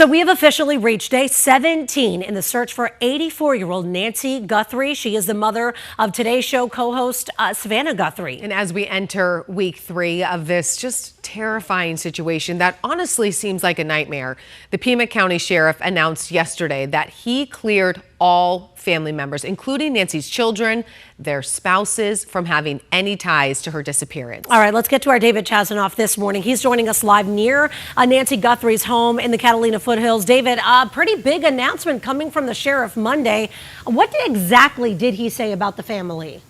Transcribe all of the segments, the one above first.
So we have officially reached day 17 in the search for 84-year-old Nancy Guthrie. She is the mother of Today's Show co-host Savannah Guthrie. And as we enter week 3 of this just terrifying situation that honestly seems like a nightmare, the Pima County Sheriff announced yesterday that he cleared all family members, including Nancy's children, their spouses, from having any ties to her disappearance. All right, let's get to our David Chasanoff this morning. He's joining us live near Nancy Guthrie's home in the Catalina foothills. David, a pretty big announcement coming from the sheriff Monday. What exactly did he say about the family?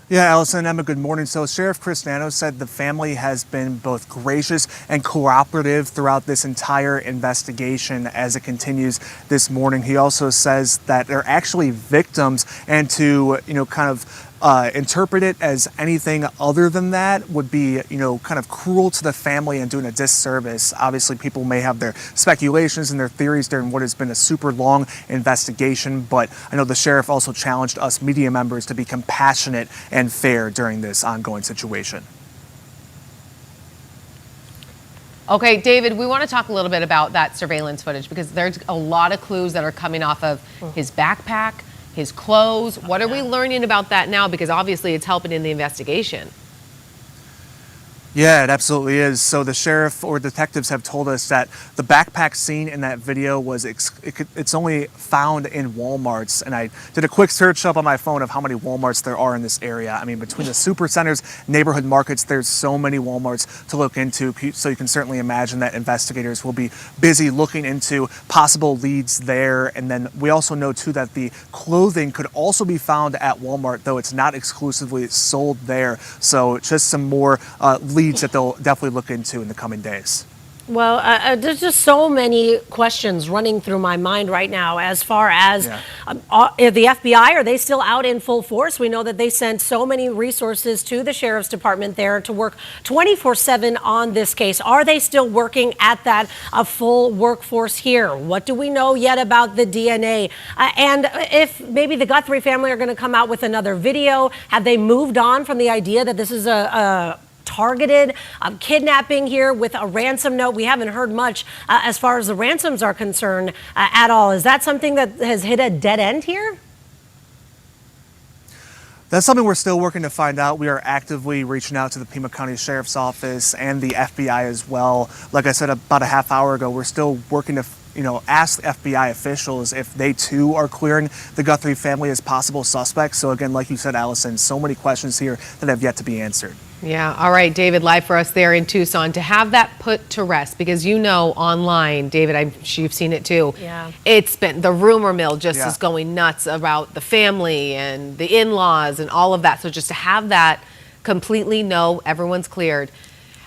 Yeah, Allison, Emma, good morning. So Sheriff Chris Nano said the family has been both gracious and cooperative throughout this entire investigation as it continues this morning. He also says that they're actually victims, and to, kind of interpret it as anything other than that would be, kind of cruel to the family and doing a disservice. Obviously, people may have their speculations and their theories during what has been a super long investigation, but I know the sheriff also challenged us media members to be compassionate and fair during this ongoing situation. Okay, David, we want to talk a little bit about that surveillance footage because there's a lot of clues that are coming off of his backpack, his clothes. What are we learning about that now? Because obviously it's helping in the investigation. Yeah, it absolutely is. So the sheriff or detectives have told us that the backpack seen in that video was it's only found in Walmarts. And I did a quick search up on my phone of how many Walmarts there are in this area. I mean, between the super centers, neighborhood markets, there's so many Walmarts to look into. So you can certainly imagine that investigators will be busy looking into possible leads there. And then we also know too that the clothing could also be found at Walmart, though it's not exclusively sold there. So just some more leads that they'll definitely look into in the coming days. Well, there's just so many questions running through my mind right now as far as the FBI, are they still out in full force? We know that they sent so many resources to the sheriff's department there to work 24/7 on this case. Are they still working at that full workforce here? What do we know yet about the DNA? And if maybe the Guthrie family are going to come out with another video, have they moved on from the idea that this is a targeted kidnapping here with a ransom note? We haven't heard much as far as the ransoms are concerned at all. Is that something that has hit a dead end here? That's something we're still working to find out. We are actively reaching out to the Pima County Sheriff's Office and the FBI as well. Like I said about a half hour ago, we're still working to ask the FBI officials if they too are clearing the Guthrie family as possible suspects. So again, like you said, Allison, so many questions here that have yet to be answered. Yeah. All right, David, live for us there in Tucson to have that put to rest, because online, David, I'm sure you've seen it too. Yeah. It's been the rumor mill just is going nuts about the family and the in-laws and all of that. So just to have that completely know everyone's cleared.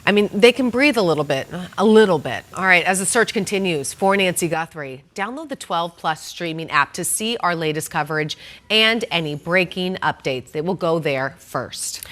I mean, they can breathe a little bit. All right, as the search continues for Nancy Guthrie, download the 12+ streaming app to see our latest coverage and any breaking updates. They will go there first.